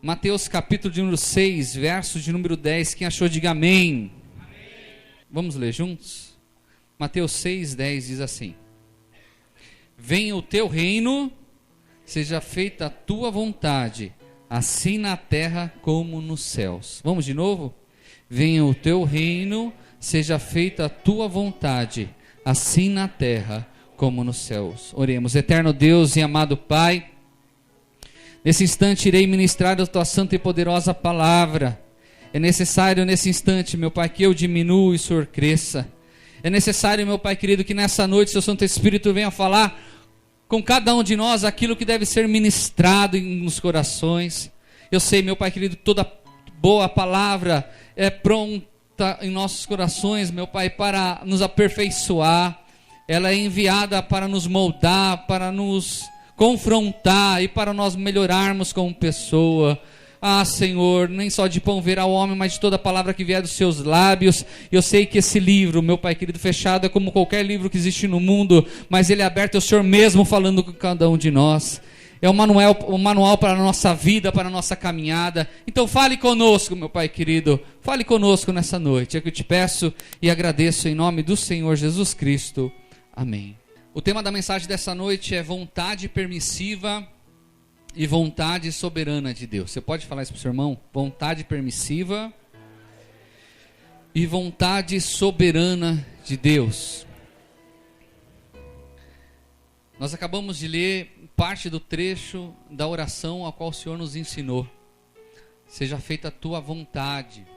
Mateus capítulo de número 6, verso de número 10. Quem achou, diga amém. Amém. Vamos ler juntos? Mateus 6, 10 diz assim: venha o teu reino, seja feita a tua vontade, assim na terra como nos céus. Vamos de novo? Venha o teu reino, seja feita a tua vontade, assim na terra como nos céus. Oremos. Eterno Deus e amado Pai, nesse instante irei ministrar a tua santa e poderosa palavra. É necessário nesse instante, meu Pai, que eu diminua e o Senhor cresça. É necessário, meu Pai querido, que nessa noite seu Santo Espírito venha falar com cada um de nós aquilo que deve ser ministrado nos corações. Eu sei, meu Pai querido, toda boa palavra é pronta em nossos corações, meu Pai, para nos aperfeiçoar. Ela é enviada para nos moldar, para nos confrontar e para nós melhorarmos como pessoa. Ah, Senhor, nem só de pão verá o homem, mas de toda palavra que vier dos seus lábios. Eu sei que esse livro, meu Pai querido, fechado é como qualquer livro que existe no mundo, mas ele é aberto, é o Senhor mesmo falando com cada um de nós. É um manual para a nossa vida, para a nossa caminhada. Então fale conosco, meu Pai querido, fale conosco nessa noite. É que eu te peço e agradeço em nome do Senhor Jesus Cristo. Amém. O tema da mensagem dessa noite é vontade permissiva e vontade soberana de Deus. Você pode falar isso para o seu irmão? Vontade permissiva e vontade soberana de Deus. Nós acabamos de ler parte do trecho da oração a qual o Senhor nos ensinou. Seja feita a tua vontade.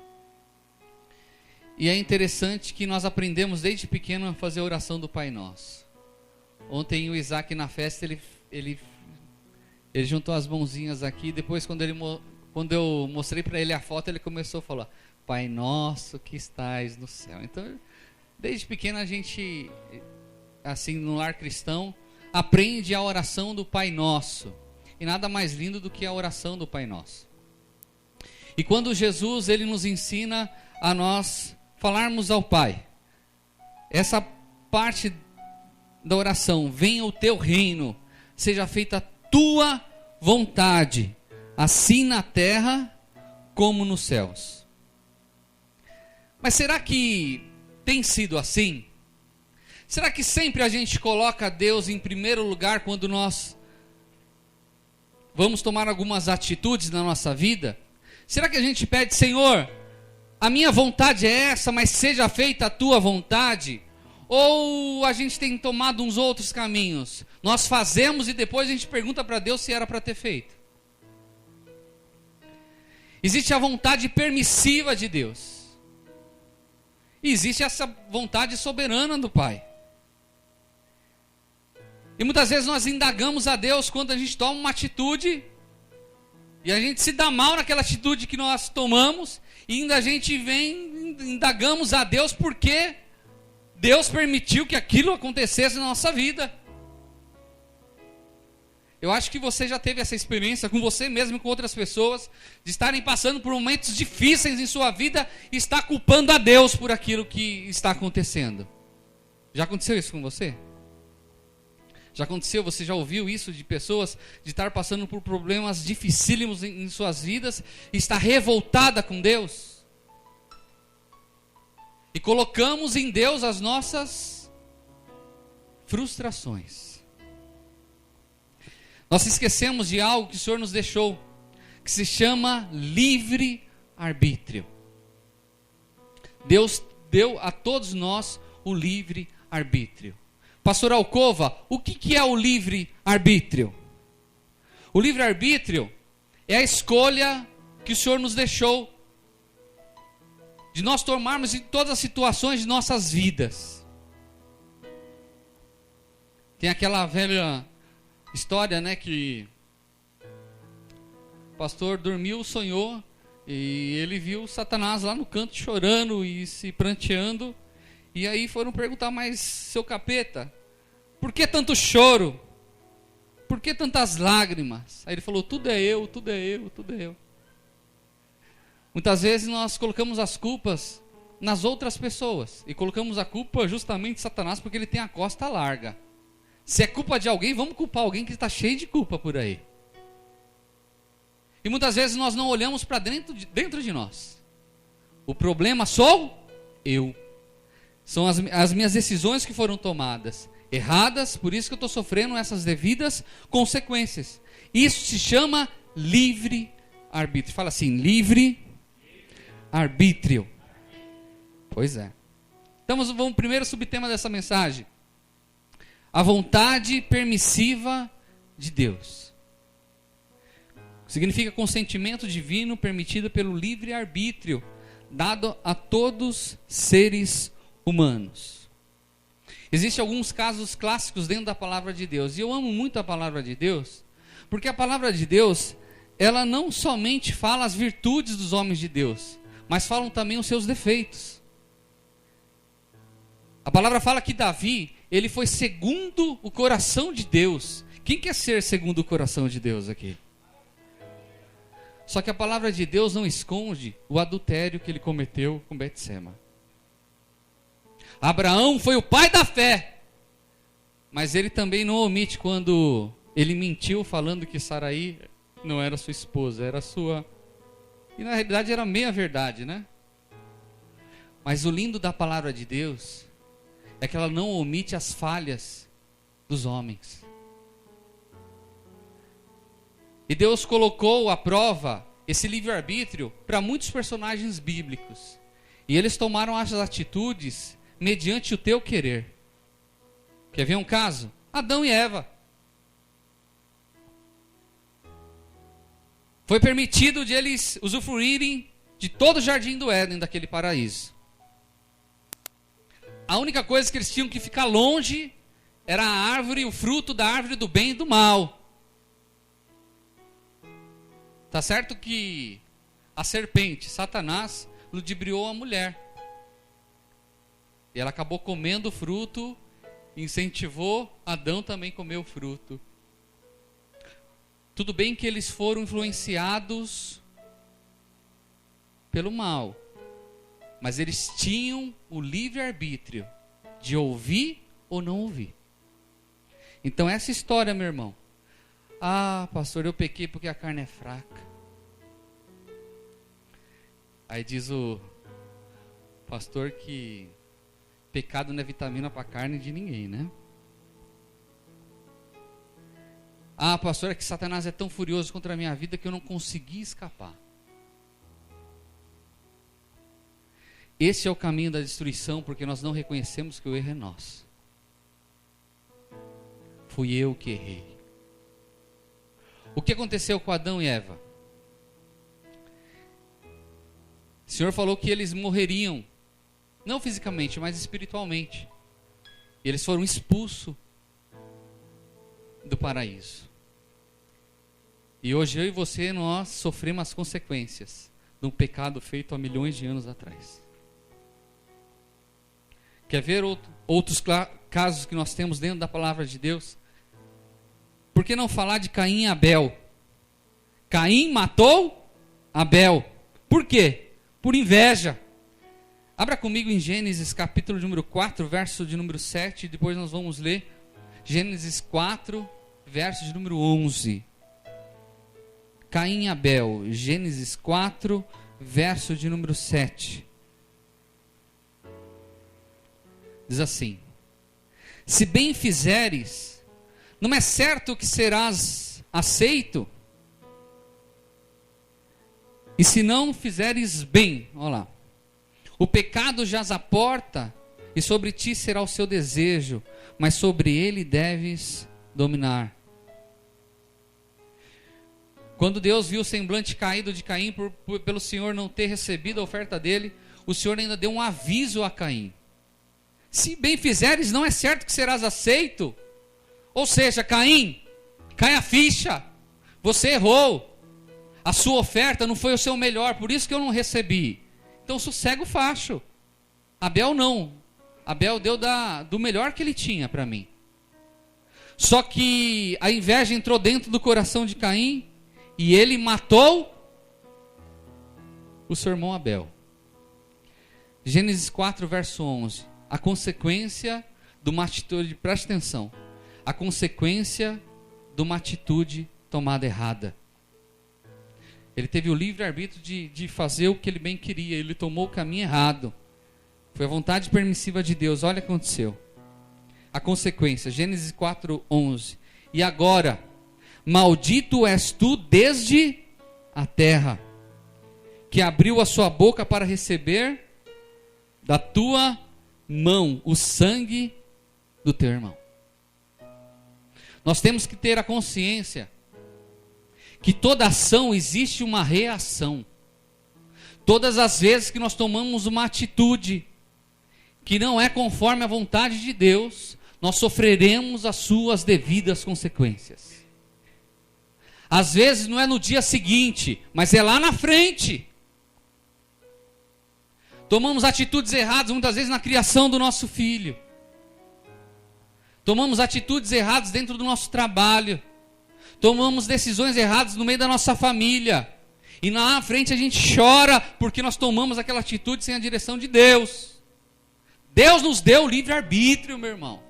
E é interessante que nós aprendemos desde pequeno a fazer a oração do Pai Nosso. Ontem o Isaac na festa, ele juntou as mãozinhas aqui. Depois quando eu mostrei para ele a foto, ele começou a falar: Pai Nosso que estais no céu. Então, desde pequeno a gente, assim, no lar cristão, aprende a oração do Pai Nosso. E nada mais lindo do que a oração do Pai Nosso. E quando Jesus, ele nos ensina a nós falarmos ao Pai, essa parte da oração: venha o teu reino, seja feita a tua vontade, assim na terra como nos céus. Mas será que tem sido assim? Será que sempre a gente coloca Deus em primeiro lugar quando nós vamos tomar algumas atitudes na nossa vida? Será que a gente pede: Senhor, a minha vontade é essa, mas seja feita a tua vontade? Ou a gente tem tomado uns outros caminhos? Nós fazemos e depois a gente pergunta para Deus se era para ter feito. Existe a vontade permissiva de Deus. E existe essa vontade soberana do Pai. E muitas vezes nós indagamos a Deus quando a gente toma uma atitude, e a gente se dá mal naquela atitude que nós tomamos, e ainda a gente vem, indagamos a Deus porque Deus permitiu que aquilo acontecesse na nossa vida. Eu acho que você já teve essa experiência com você mesmo e com outras pessoas, de estarem passando por momentos difíceis em sua vida e estar culpando a Deus por aquilo que está acontecendo. Já aconteceu isso com você? Já aconteceu, você já ouviu isso de pessoas, de estar passando por problemas dificílimos em suas vidas e estar revoltada com Deus? E colocamos em Deus as nossas frustrações. Nós esquecemos de algo que o Senhor nos deixou, que se chama livre-arbítrio. Deus deu a todos nós o livre-arbítrio. Pastor Alcova, o que é o livre-arbítrio? O livre-arbítrio é a escolha que o Senhor nos deixou de nós tomarmos em todas as situações de nossas vidas. Tem aquela velha história, né, que o pastor dormiu, sonhou, e ele viu Satanás lá no canto chorando e se pranteando. E aí foram perguntar: mas seu capeta, por que tanto choro? Por que tantas lágrimas? Aí ele falou: tudo é eu, tudo é eu, tudo é eu. Muitas vezes nós colocamos as culpas nas outras pessoas, e colocamos a culpa justamente de Satanás porque ele tem a costa larga. Se é culpa de alguém, vamos culpar alguém que está cheio de culpa por aí. E muitas vezes nós não olhamos para dentro de nós. O problema sou eu. São as minhas decisões que foram tomadas erradas, por isso que eu estou sofrendo essas devidas consequências. Isso se chama livre-arbítrio. Fala assim, livre-arbítrio. Pois é. Então vamos primeiro subtema dessa mensagem. A vontade permissiva de Deus. Significa consentimento divino permitido pelo livre-arbítrio, dado a todos seres humanos. Existem alguns casos clássicos dentro da palavra de Deus. E eu amo muito a palavra de Deus, porque a palavra de Deus, ela não somente fala as virtudes dos homens de Deus, mas falam também os seus defeitos. A palavra fala que Davi, ele foi segundo o coração de Deus. Quem quer ser segundo o coração de Deus aqui? Só que a palavra de Deus não esconde o adultério que ele cometeu com Betsema. Abraão foi o pai da fé, mas ele também não omite quando ele mentiu falando que Saraí não era sua esposa, era sua... E na realidade era meia verdade, né? Mas o lindo da palavra de Deus é que ela não omite as falhas dos homens. E Deus colocou à prova esse livre-arbítrio para muitos personagens bíblicos. E eles tomaram as atitudes mediante o teu querer. Quer ver um caso? Adão e Eva. Foi permitido de eles usufruírem de todo o jardim do Éden, daquele paraíso. A única coisa que eles tinham que ficar longe era a árvore, o fruto da árvore do bem e do mal. Tá certo que a serpente, Satanás, ludibriou a mulher. E ela acabou comendo o fruto, incentivou Adão também a comer o fruto. Tudo bem que eles foram influenciados pelo mal, mas eles tinham o livre-arbítrio de ouvir ou não ouvir. Então essa história, meu irmão, ah, pastor, eu pequei porque a carne é fraca. Aí diz o pastor que pecado não é vitamina para a carne de ninguém, né? Ah, pastor, é que Satanás é tão furioso contra a minha vida que eu não consegui escapar. Esse é o caminho da destruição, porque nós não reconhecemos que o erro é nosso. Fui eu que errei. O que aconteceu com Adão e Eva? O Senhor falou que eles morreriam, não fisicamente, mas espiritualmente. Eles foram expulsos do paraíso. E hoje eu e você, nós sofremos as consequências de um pecado feito há milhões de anos atrás. Quer ver outros casos que nós temos dentro da palavra de Deus? Por que não falar de Caim e Abel? Caim matou Abel. Por quê? Por inveja. Abra comigo em Gênesis capítulo número 4, verso de número 7. Depois nós vamos ler Gênesis 4, verso de número 11. Caim e Abel. Gênesis 4, verso de número 7. Diz assim: se bem fizeres, não é certo que serás aceito? E se não fizeres bem, olha lá, o pecado jaz à porta, e sobre ti será o seu desejo, mas sobre ele deves dominar. Quando Deus viu o semblante caído de Caim pelo Senhor não ter recebido a oferta dele, o Senhor ainda deu um aviso a Caim: se bem fizeres, não é certo que serás aceito. Ou seja, Caim, cai a ficha, você errou, a sua oferta não foi o seu melhor, por isso que eu não recebi. Então sossega o facho. Abel não, Abel deu do melhor que ele tinha para mim. Só que a inveja entrou dentro do coração de Caim e ele matou o seu irmão Abel. Gênesis 4, verso 11. A consequência de uma atitude, preste atenção, a consequência de uma atitude tomada errada. Ele teve o livre-arbítrio de fazer o que ele bem queria. Ele tomou o caminho errado. Foi a vontade permissiva de Deus. Olha o que aconteceu. A consequência, Gênesis 4:11. E agora, maldito és tu desde a terra, que abriu a sua boca para receber da tua mão o sangue do teu irmão. Nós temos que ter a consciência que toda ação existe uma reação. Todas as vezes que nós tomamos uma atitude que não é conforme a vontade de Deus, nós sofreremos as suas devidas consequências. Às vezes não é no dia seguinte, mas é lá na frente. Tomamos atitudes erradas muitas vezes na criação do nosso filho. Tomamos atitudes erradas dentro do nosso trabalho. Tomamos decisões erradas no meio da nossa família. E lá na frente a gente chora porque nós tomamos aquela atitude sem a direção de Deus. Deus nos deu o livre-arbítrio, meu irmão.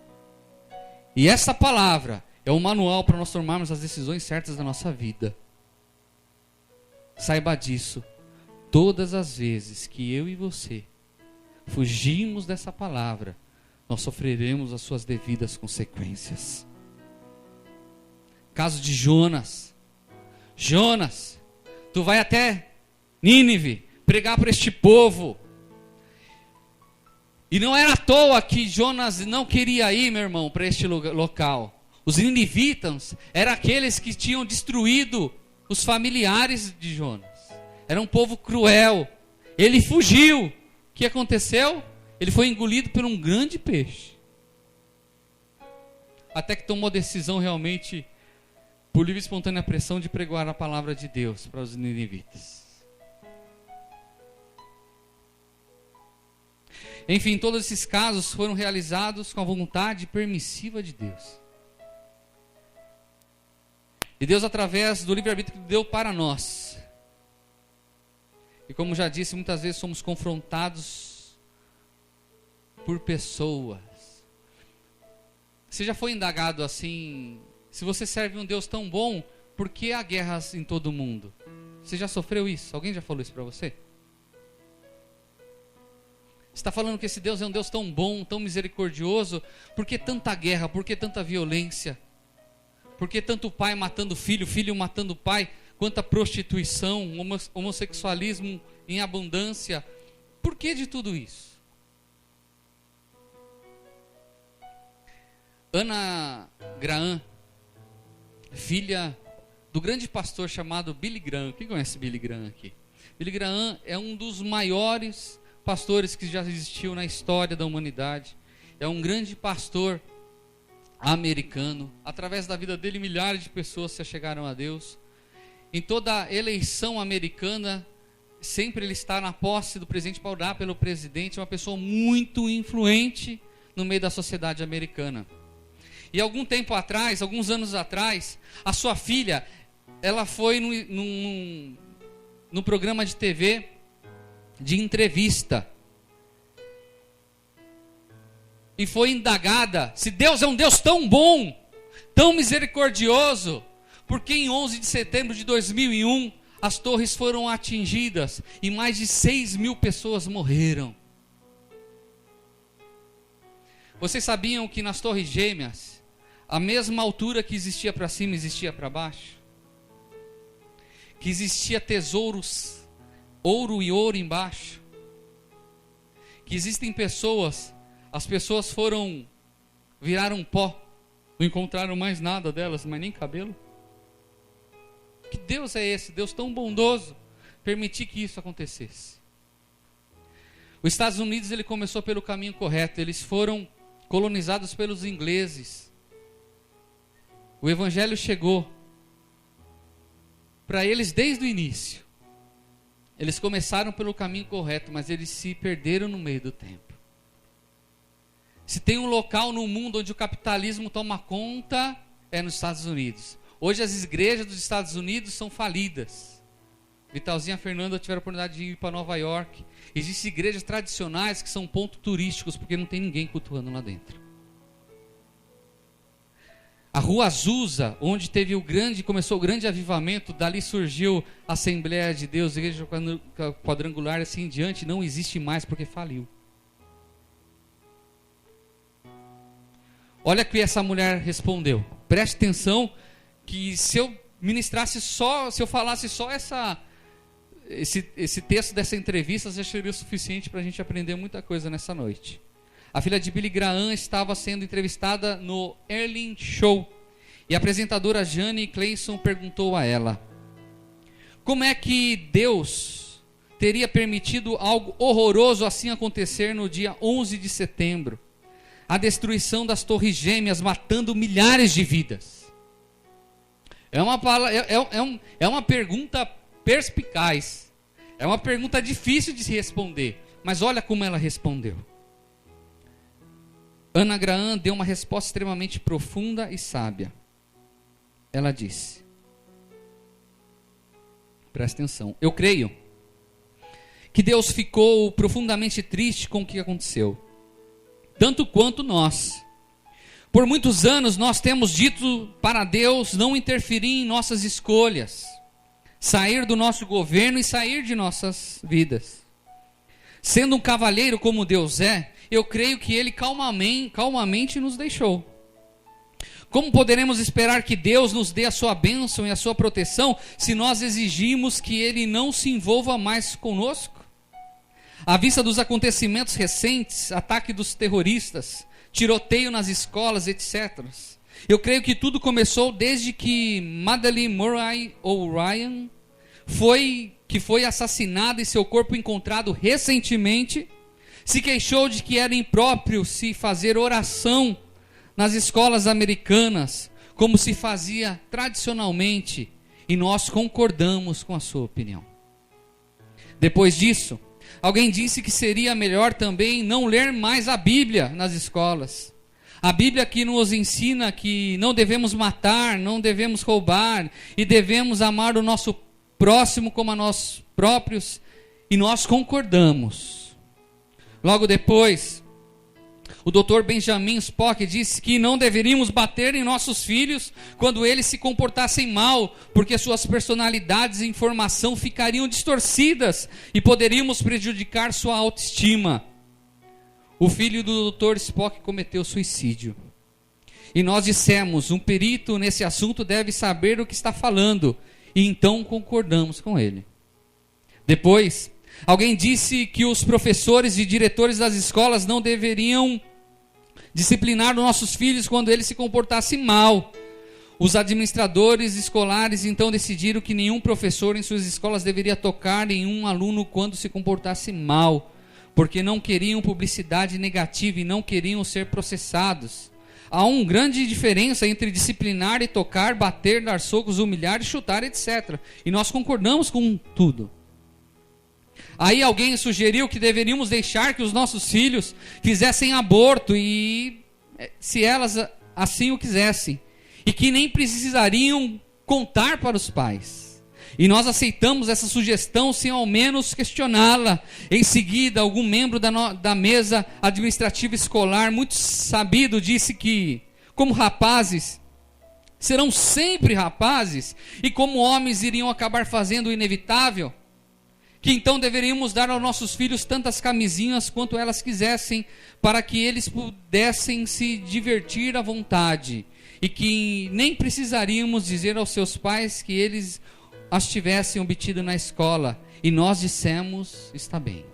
E essa palavra é um manual para nós tomarmos as decisões certas da nossa vida. Saiba disso. Todas as vezes que eu e você fugimos dessa palavra, nós sofreremos as suas devidas consequências. Caso de Jonas. Jonas, tu vai até Nínive pregar para este povo. E não era à toa que Jonas não queria ir, meu irmão, para este local. Os ninivitas eram aqueles que tinham destruído os familiares de Jonas. Era um povo cruel. Ele fugiu. O que aconteceu? Ele foi engolido por um grande peixe. Até que tomou a decisão realmente, por livre e espontânea pressão, de pregoar a palavra de Deus para os ninivitas. Enfim, todos esses casos foram realizados com a vontade permissiva de Deus. E Deus, através do livre-arbítrio que deu para nós. E como já disse, muitas vezes somos confrontados por pessoas. Você já foi indagado assim, se você serve um Deus tão bom, por que há guerras em todo o mundo? Você já sofreu isso? Alguém já falou isso para você? Você está falando que esse Deus é um Deus tão bom, tão misericordioso, por que tanta guerra, por que tanta violência? Por que tanto pai matando filho, filho matando pai? Quanta prostituição, homossexualismo em abundância. Por que de tudo isso? Ana Graham, filha do grande pastor chamado Billy Graham. Quem conhece Billy Graham aqui? Billy Graham é um dos maiores pastores que já existiu na história da humanidade. É um grande pastor americano. Através da vida dele, milhares de pessoas se achegaram a Deus. Em toda eleição americana, sempre ele está na posse do presidente para orar pelo presidente. É uma pessoa muito influente no meio da sociedade americana. E algum tempo atrás, alguns anos atrás, a sua filha, ela foi num programa de TV de entrevista. E foi indagada se Deus é um Deus tão bom, tão misericordioso, porque em 11 de setembro de 2001, as torres foram atingidas e mais de 6.000 pessoas morreram. Vocês sabiam que nas torres gêmeas, a mesma altura que existia para cima, existia para baixo? Que existia tesouros, ouro e ouro embaixo? Que existem pessoas, as pessoas viraram pó, não encontraram mais nada delas, mas nem cabelo? Que Deus é esse? Deus tão bondoso, permitir que isso acontecesse. Os Estados Unidos, ele começou pelo caminho correto. Eles foram colonizados pelos ingleses. O evangelho chegou para eles desde o início. Eles começaram pelo caminho correto, mas eles se perderam no meio do tempo. Se tem um local no mundo onde o capitalismo toma conta, é nos Estados Unidos. Hoje as igrejas dos Estados Unidos são falidas. Vitalzinha e a Fernanda tiveram a oportunidade de ir para Nova York. Existem igrejas tradicionais que são pontos turísticos, porque não tem ninguém cultuando lá dentro. A Rua Azusa, onde começou o grande avivamento, dali surgiu a Assembleia de Deus, a Igreja Quadrangular, assim em diante, não existe mais porque faliu. Olha que essa mulher respondeu. Preste atenção que se eu falasse só esse texto dessa entrevista, já seria o suficiente para a gente aprender muita coisa nessa noite. A filha de Billy Graham estava sendo entrevistada no Early Show e a apresentadora Jane Clayson perguntou a ela: como é que Deus teria permitido algo horroroso assim acontecer no dia 11 de setembro? A destruição das Torres Gêmeas matando milhares de vidas. É uma pergunta perspicaz. É uma pergunta difícil de se responder. Mas olha como ela respondeu. Anna Graham deu uma resposta extremamente profunda e sábia. Ela disse: presta atenção, eu creio que Deus ficou profundamente triste com o que aconteceu, tanto quanto nós. Por muitos anos nós temos dito para Deus não interferir em nossas escolhas, sair do nosso governo e sair de nossas vidas. Sendo um cavalheiro como Deus é, eu creio que Ele calmamente nos deixou. Como poderemos esperar que Deus nos dê a sua bênção e a sua proteção se nós exigimos que Ele não se envolva mais conosco? À vista dos acontecimentos recentes, ataque dos terroristas, tiroteio nas escolas, etc. Eu creio que tudo começou desde que Madeleine Murray O'Ryan foi assassinada e seu corpo encontrado recentemente, se queixou de que era impróprio se fazer oração nas escolas americanas, como se fazia tradicionalmente, e nós concordamos com a sua opinião. Depois disso, alguém disse que seria melhor também não ler mais a Bíblia nas escolas. A Bíblia que nos ensina que não devemos matar, não devemos roubar, e devemos amar o nosso próximo como a nós próprios, e nós concordamos. Logo depois, o Dr. Benjamin Spock disse que não deveríamos bater em nossos filhos quando eles se comportassem mal, porque suas personalidades e informação ficariam distorcidas e poderíamos prejudicar sua autoestima. O filho do Dr. Spock cometeu suicídio. E nós dissemos, um perito nesse assunto deve saber o que está falando, e então concordamos com ele. Depois, alguém disse que os professores e diretores das escolas não deveriam disciplinar os nossos filhos quando eles se comportassem mal. Os administradores escolares então decidiram que nenhum professor em suas escolas deveria tocar em um aluno quando se comportasse mal, porque não queriam publicidade negativa e não queriam ser processados. Há uma grande diferença entre disciplinar e tocar, bater, dar socos, humilhar e chutar, etc. E nós concordamos com tudo. Aí alguém sugeriu que deveríamos deixar que os nossos filhos fizessem aborto, e se elas assim o quisessem, e que nem precisariam contar para os pais. E nós aceitamos essa sugestão sem ao menos questioná-la. Em seguida, algum membro da mesa administrativa escolar, muito sabido, disse que, como rapazes, serão sempre rapazes, e como homens iriam acabar fazendo o inevitável, que então deveríamos dar aos nossos filhos tantas camisinhas quanto elas quisessem, para que eles pudessem se divertir à vontade, e que nem precisaríamos dizer aos seus pais que eles as tivessem obtido na escola. E nós dissemos, está bem.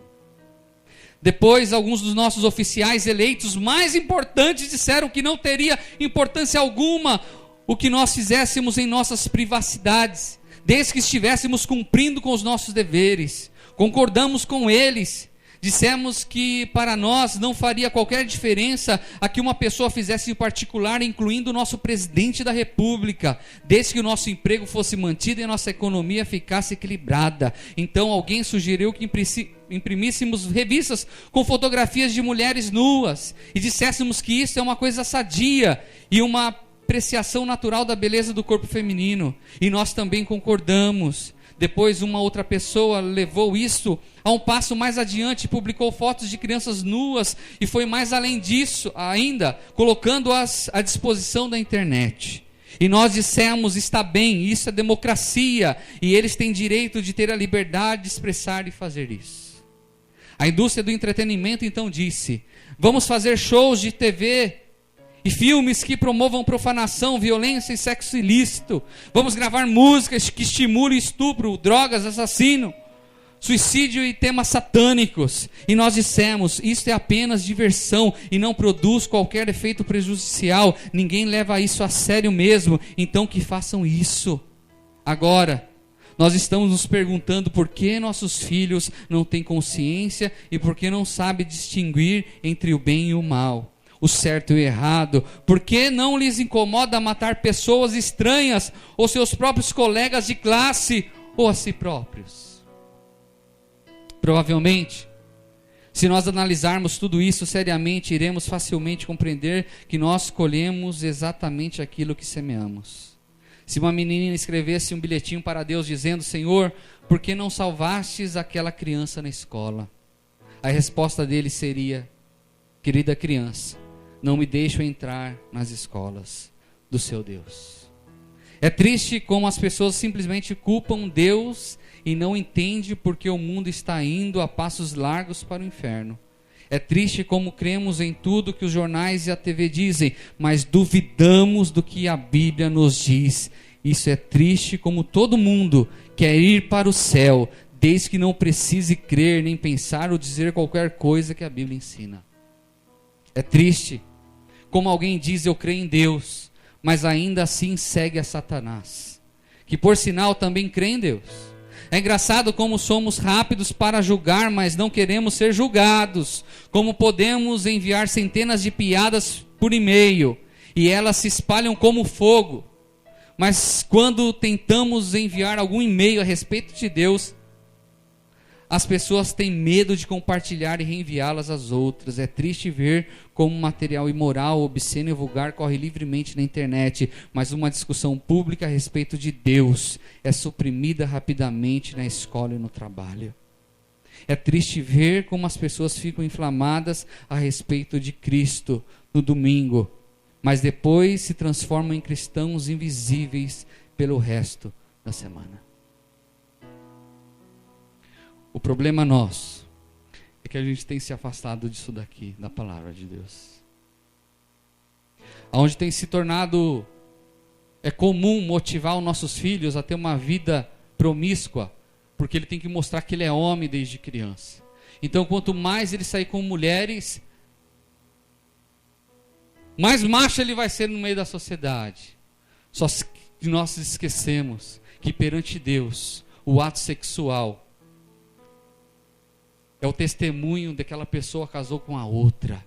Depois, alguns dos nossos oficiais eleitos mais importantes disseram que não teria importância alguma o que nós fizéssemos em nossas privacidades, desde que estivéssemos cumprindo com os nossos deveres. Concordamos com eles. Dissemos que para nós não faria qualquer diferença a que uma pessoa fizesse em particular, incluindo o nosso presidente da república, desde que o nosso emprego fosse mantido e a nossa economia ficasse equilibrada. Então alguém sugeriu que imprimíssemos revistas com fotografias de mulheres nuas e disséssemos que isso é uma coisa sadia e uma apreciação natural da beleza do corpo feminino. E nós também concordamos. Depois uma outra pessoa levou isso a um passo mais adiante, publicou fotos de crianças nuas e foi mais além disso ainda, colocando-as à disposição da internet. E nós dissemos, está bem, isso é democracia, e eles têm direito de ter a liberdade de expressar e fazer isso. A indústria do entretenimento então disse, vamos fazer shows de TV e filmes que promovam profanação, violência e sexo ilícito. Vamos gravar músicas que estimulem estupro, drogas, assassino, suicídio e temas satânicos. E nós dissemos, isso é apenas diversão e não produz qualquer efeito prejudicial. Ninguém leva isso a sério mesmo, então que façam isso. Agora, nós estamos nos perguntando por que nossos filhos não têm consciência e por que não sabem distinguir entre o bem e o mal, o certo e o errado. Por que não lhes incomoda matar pessoas estranhas ou seus próprios colegas de classe ou a si próprios? Provavelmente, se nós analisarmos tudo isso seriamente, iremos facilmente compreender que nós colhemos exatamente aquilo que semeamos. Se uma menina escrevesse um bilhetinho para Deus dizendo, Senhor, por que não salvastes aquela criança na escola? A resposta dele seria, querida criança, não me deixo entrar nas escolas do seu Deus. É triste como as pessoas simplesmente culpam Deus e não entendem porque o mundo está indo a passos largos para o inferno. É triste como cremos em tudo que os jornais e a TV dizem, mas duvidamos do que a Bíblia nos diz. Isso é triste como todo mundo quer ir para o céu, desde que não precise crer, nem pensar ou dizer qualquer coisa que a Bíblia ensina. É triste como alguém diz, eu creio em Deus, mas ainda assim segue a Satanás, que por sinal também crê em Deus. É engraçado como somos rápidos para julgar, mas não queremos ser julgados. Como podemos enviar centenas de piadas por e-mail, e elas se espalham como fogo. Mas quando tentamos enviar algum e-mail a respeito de Deus, as pessoas têm medo de compartilhar e reenviá-las às outras. É triste ver como material imoral, obsceno e vulgar corre livremente na internet, mas uma discussão pública a respeito de Deus é suprimida rapidamente na escola e no trabalho. É triste ver como as pessoas ficam inflamadas a respeito de Cristo no domingo, mas depois se transformam em cristãos invisíveis pelo resto da semana. O problema nosso é que a gente tem se afastado disso daqui, da palavra de Deus. Onde tem se tornado, é comum motivar os nossos filhos a ter uma vida promíscua, porque ele tem que mostrar que ele é homem desde criança. Então, quanto mais ele sair com mulheres, mais macho ele vai ser no meio da sociedade. Só que nós esquecemos que perante Deus, o ato sexual é o testemunho daquela pessoa que casou com a outra.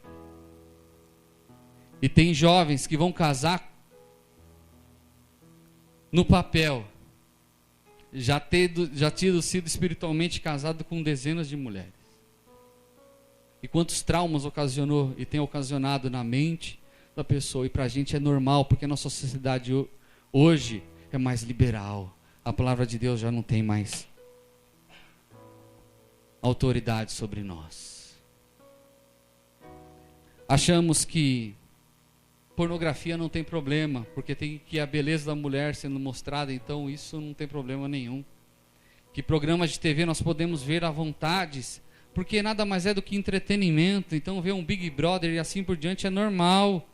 E tem jovens que vão casar no papel, já tido sido espiritualmente casado com dezenas de mulheres. E quantos traumas ocasionou e tem ocasionado na mente da pessoa. E para a gente é normal, porque a nossa sociedade hoje é mais liberal. A palavra de Deus já não tem mais autoridade sobre nós. Achamos que pornografia não tem problema, porque tem que a beleza da mulher sendo mostrada, então isso não tem problema nenhum. Que programas de TV nós podemos ver à vontade, porque nada mais é do que entretenimento, então ver um Big Brother e assim por diante é normal.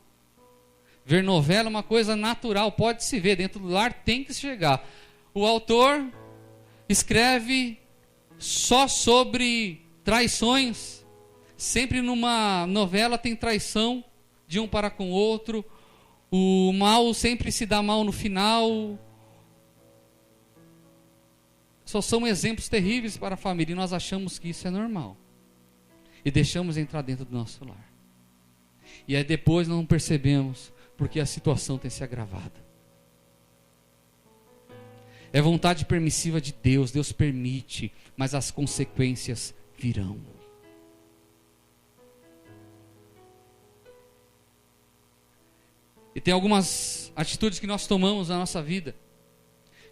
Ver novela é uma coisa natural, pode se ver, dentro do lar tem que chegar. O autor escreve só sobre traições. Sempre numa novela tem traição de um para com o outro. O mal sempre se dá mal no final. Só são exemplos terríveis para a família e nós achamos que isso é normal. E deixamos entrar dentro do nosso lar. E aí depois não percebemos porque a situação tem se agravado. É vontade permissiva de Deus, Deus permite, mas as consequências virão. E tem algumas atitudes que nós tomamos na nossa vida,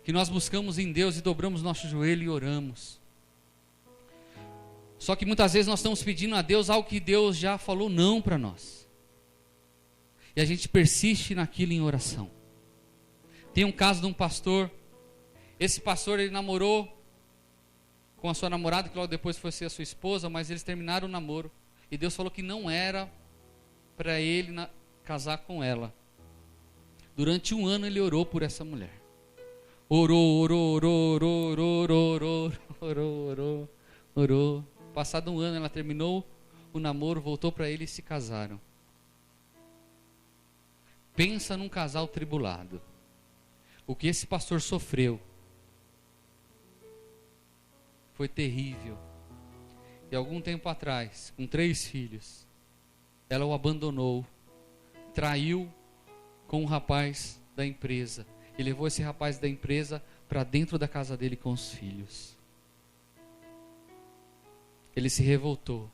que nós buscamos em Deus e dobramos nosso joelho e oramos. Só que muitas vezes nós estamos pedindo a Deus algo que Deus já falou não para nós. E a gente persiste naquilo em oração. Tem um caso de um pastor. Esse pastor, ele namorou com a sua namorada, que logo depois foi ser a sua esposa, mas eles terminaram o namoro. E Deus falou que não era para ele casar com ela. Durante um ano ele orou por essa mulher. Orou. Passado um ano ela terminou o namoro, voltou para ele e se casaram. Pensa num casal tribulado. O que esse pastor sofreu foi terrível. E algum tempo atrás, com 3 filhos, ela o abandonou, traiu com um rapaz da empresa e levou esse rapaz da empresa para dentro da casa dele com os filhos. Ele se revoltou.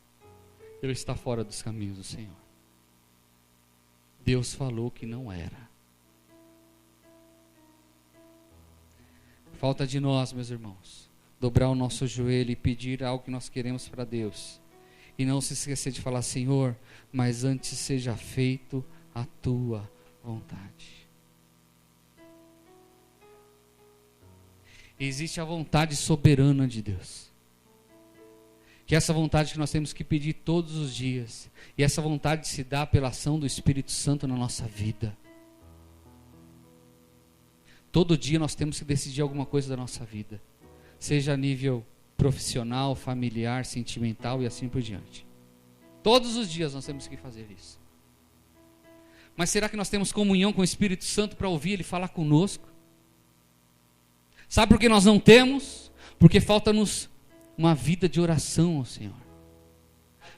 Ele está fora dos caminhos do Senhor. Deus falou que não era. Falta de nós, meus irmãos, dobrar o nosso joelho e pedir algo que nós queremos para Deus. E não se esquecer de falar: Senhor, mas antes seja feito a tua vontade. Existe a vontade soberana de Deus. Que é essa vontade que nós temos que pedir todos os dias. E essa vontade se dá pela ação do Espírito Santo na nossa vida. Todo dia nós temos que decidir alguma coisa da nossa vida. Seja a nível profissional, familiar, sentimental e assim por diante. Todos os dias nós temos que fazer isso. Mas será que nós temos comunhão com o Espírito Santo para ouvir Ele falar conosco? Sabe por que nós não temos? Porque falta-nos uma vida de oração ao Senhor.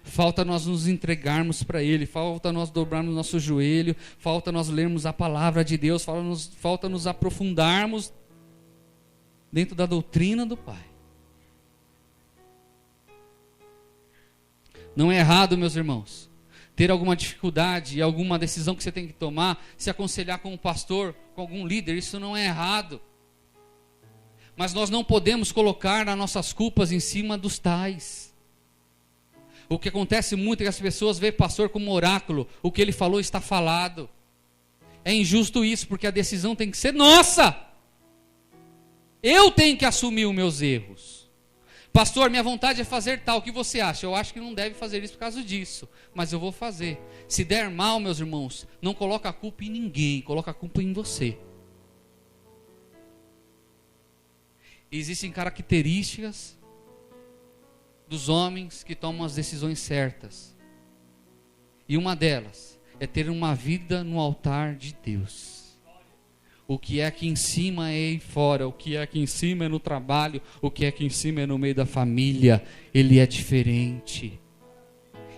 Falta nós nos entregarmos para Ele, falta nós dobrarmos nosso joelho, falta nós lermos a palavra de Deus, falta nos aprofundarmos dentro da doutrina do Pai. Não é errado, meus irmãos, ter alguma dificuldade e alguma decisão que você tem que tomar, se aconselhar com um pastor, com algum líder, isso não é errado. Mas nós não podemos colocar as nossas culpas em cima dos tais. O que acontece muito é que as pessoas veem o pastor como oráculo. O que ele falou está falado. É injusto isso, porque a decisão tem que ser nossa. Eu tenho que assumir os meus erros. Pastor, minha vontade é fazer tal. O que você acha? Eu acho que não deve fazer isso por causa disso. Mas eu vou fazer. Se der mal, meus irmãos, não coloca a culpa em ninguém. Coloca a culpa em você. Existem características dos homens que tomam as decisões certas. E uma delas é ter uma vida no altar de Deus. O que é aqui em cima é aí fora. O que é aqui em cima é no trabalho. O que é aqui em cima é no meio da família. Ele é diferente.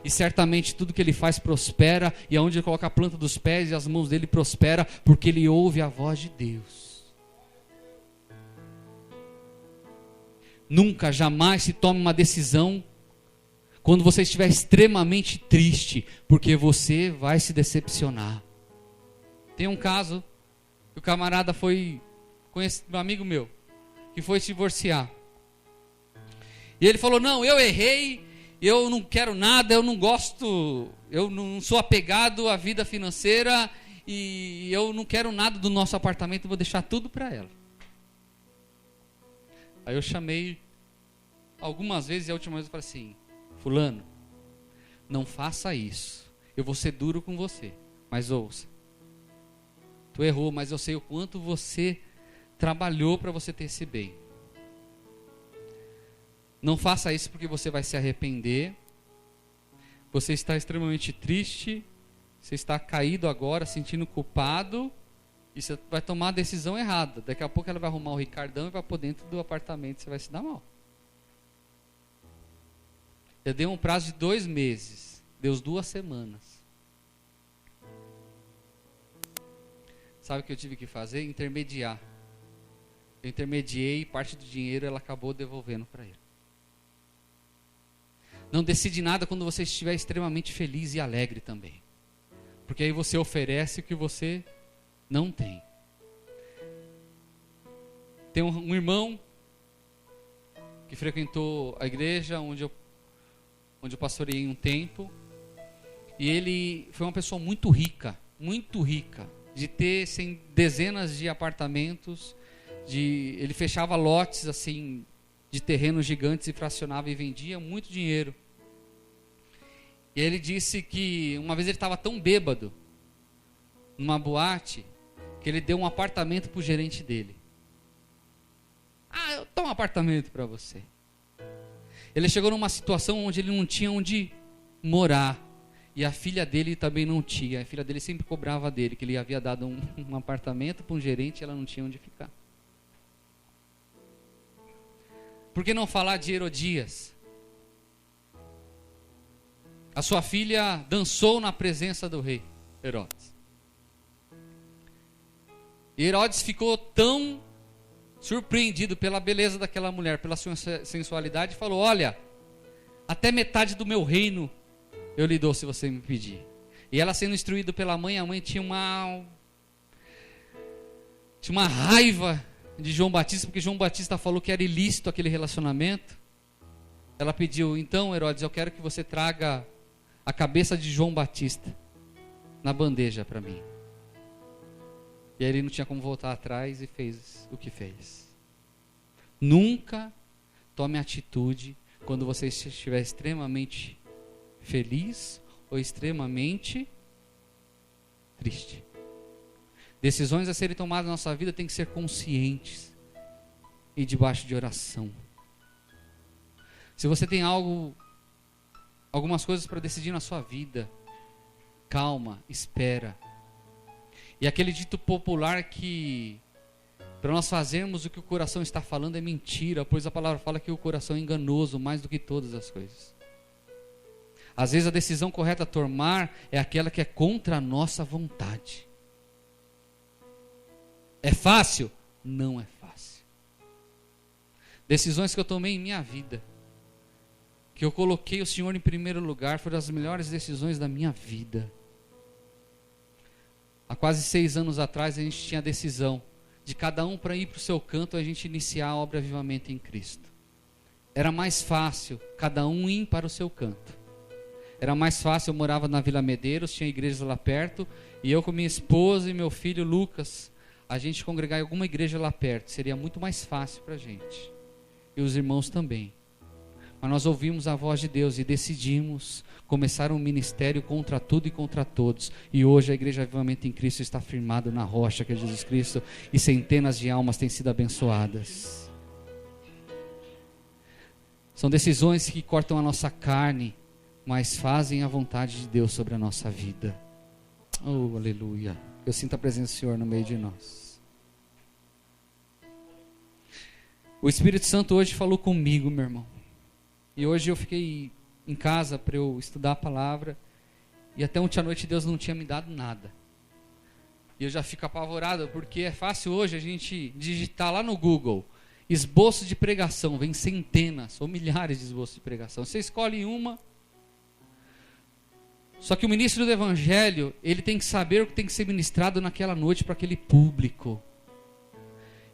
E certamente tudo que ele faz prospera. E aonde ele coloca a planta dos pés e as mãos dele prospera. Porque ele ouve a voz de Deus. Nunca, jamais se tome uma decisão quando você estiver extremamente triste, porque você vai se decepcionar. Tem um caso que o camarada foi, conhece um amigo meu, que foi se divorciar. E ele falou: não, eu errei, eu não quero nada, eu não gosto, eu não sou apegado à vida financeira e eu não quero nada do nosso apartamento, vou deixar tudo para ela. Aí eu chamei algumas vezes e a última vez eu falei assim: fulano, não faça isso. Eu vou ser duro com você, mas ouça. Tu errou, mas eu sei o quanto você trabalhou para você ter esse bem. Não faça isso porque você vai se arrepender. Você está extremamente triste. Você está caído agora, sentindo culpado. E você vai tomar a decisão errada. Daqui a pouco ela vai arrumar o Ricardão e vai pôr dentro do apartamento. Você vai se dar mal. Eu dei um prazo de 2 meses. Deu 2 semanas. Sabe o que eu tive que fazer? Intermediar. Eu intermediei e parte do dinheiro ela acabou devolvendo para ele. Não decide nada quando você estiver extremamente feliz e alegre também. Porque aí você oferece o que você não tem. Tem um irmão que frequentou a igreja onde eu pastoreei um tempo. E ele foi uma pessoa muito rica, de ter dezenas de apartamentos. Ele fechava lotes assim de terrenos gigantes e fracionava e vendia muito dinheiro. E ele disse que uma vez ele estava tão bêbado numa boate que ele deu um apartamento para o gerente dele. Eu dou um apartamento para você. Ele chegou numa situação onde ele não tinha onde morar. E a filha dele também não tinha. A filha dele sempre cobrava dele, que ele havia dado um apartamento para um gerente e ela não tinha onde ficar. Por que não falar de Herodias? A sua filha dançou na presença do rei Herodes. E Herodes ficou tão surpreendido pela beleza daquela mulher, pela sua sensualidade, e falou: olha, até metade do meu reino eu lhe dou se você me pedir. E ela, sendo instruída pela mãe, a mãe tinha uma raiva de João Batista, porque João Batista falou que era ilícito aquele relacionamento. Ela pediu: então, Herodes, eu quero que você traga a cabeça de João Batista na bandeja para mim. E aí ele não tinha como voltar atrás e fez o que fez. Nunca tome atitude quando você estiver extremamente feliz ou extremamente triste. Decisões a serem tomadas na nossa vida têm que ser conscientes e debaixo de oração. Se você tem algumas coisas para decidir na sua vida, calma, espera. E aquele dito popular que para nós fazermos o que o coração está falando é mentira, pois a palavra fala que o coração é enganoso mais do que todas as coisas. Às vezes a decisão correta a tomar é aquela que é contra a nossa vontade. É fácil? Não é fácil. Decisões que eu tomei em minha vida, que eu coloquei o Senhor em primeiro lugar, foram as melhores decisões da minha vida. Há quase 6 anos atrás a gente tinha a decisão de cada um para ir para o seu canto e a gente iniciar a obra Avivamento em Cristo. Era mais fácil cada um ir para o seu canto. Era mais fácil, eu morava na Vila Medeiros, tinha igrejas lá perto, e eu com minha esposa e meu filho Lucas, a gente congregar em alguma igreja lá perto, seria muito mais fácil para a gente. E os irmãos também. Mas nós ouvimos a voz de Deus e decidimos começar um ministério contra tudo e contra todos. E hoje a Igreja Avivamento em Cristo está firmada na rocha que é Jesus Cristo, e centenas de almas têm sido abençoadas. São decisões que cortam a nossa carne, mas fazem a vontade de Deus sobre a nossa vida. Oh, aleluia. Eu sinto a presença do Senhor no meio de nós. O Espírito Santo hoje falou comigo, meu irmão. E hoje eu fiquei em casa para eu estudar a palavra. E até ontem à noite Deus não tinha me dado nada. E eu já fico apavorado, porque é fácil hoje a gente digitar lá no Google esboço de pregação. Vem centenas ou milhares de esboços de pregação. Você escolhe uma. Só que o ministro do Evangelho, ele tem que saber o que tem que ser ministrado naquela noite para aquele público.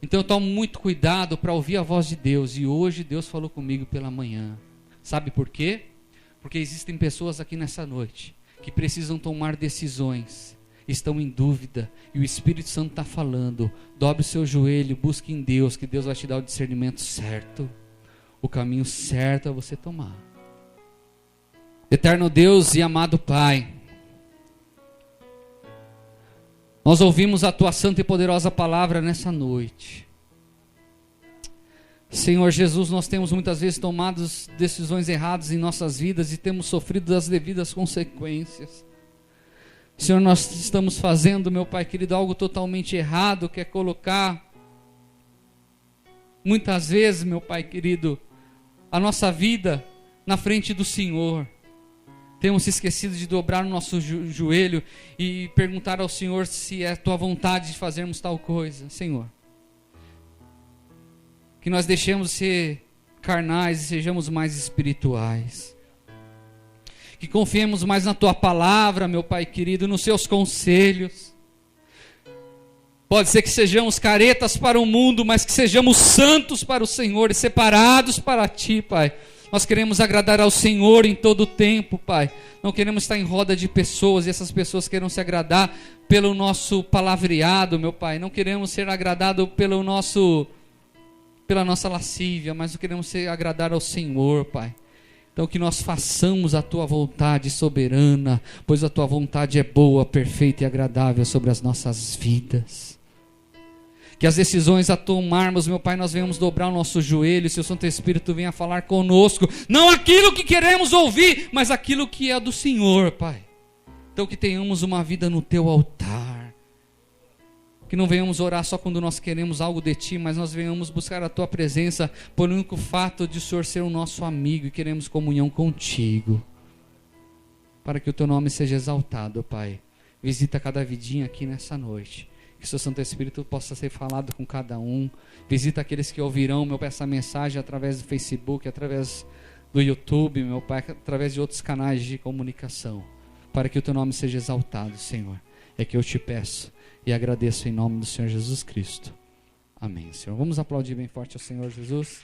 Então eu tomo muito cuidado para ouvir a voz de Deus. E hoje Deus falou comigo pela manhã. Sabe por quê? Porque existem pessoas aqui nessa noite que precisam tomar decisões, estão em dúvida, e o Espírito Santo está falando: dobre o seu joelho, busque em Deus, que Deus vai te dar o discernimento certo, o caminho certo a você tomar. Eterno Deus e amado Pai, nós ouvimos a Tua santa e poderosa palavra nessa noite. Senhor Jesus, nós temos muitas vezes tomado decisões erradas em nossas vidas e temos sofrido as devidas consequências. Senhor, nós estamos fazendo, meu Pai querido, algo totalmente errado, que é colocar, muitas vezes, meu Pai querido, a nossa vida na frente do Senhor. Temos se esquecido de dobrar o nosso joelho e perguntar ao Senhor se é a Tua vontade de fazermos tal coisa. Senhor, que nós deixemos de ser carnais e sejamos mais espirituais. Que confiemos mais na Tua palavra, meu Pai querido, nos Seus conselhos. Pode ser que sejamos caretas para o mundo, mas que sejamos santos para o Senhor e separados para Ti, Pai. Nós queremos agradar ao Senhor em todo o tempo, Pai. Não queremos estar em roda de pessoas e essas pessoas queiram se agradar pelo nosso palavreado, meu Pai. Não queremos ser agradados pela nossa lascívia, mas não queremos ser agradar ao Senhor, Pai. Então que nós façamos a Tua vontade soberana, pois a Tua vontade é boa, perfeita e agradável sobre as nossas vidas. Que as decisões a tomarmos, meu Pai, nós venhamos dobrar o nosso joelho, e Seu Santo Espírito venha falar conosco, não aquilo que queremos ouvir, mas aquilo que é do Senhor, Pai. Então que tenhamos uma vida no Teu altar, que não venhamos orar só quando nós queremos algo de Ti, mas nós venhamos buscar a Tua presença, por único fato de o Senhor ser o nosso amigo, e queremos comunhão contigo, para que o Teu nome seja exaltado, Pai. Visita cada vidinha aqui nessa noite, que o Seu Santo Espírito possa ser falado com cada um. Visita aqueles que ouvirão, meu Pai, essa mensagem através do Facebook, através do YouTube, meu Pai, através de outros canais de comunicação, para que o Teu nome seja exaltado, Senhor. É que eu te peço e agradeço em nome do Senhor Jesus Cristo. Amém, Senhor. Vamos aplaudir bem forte ao Senhor Jesus.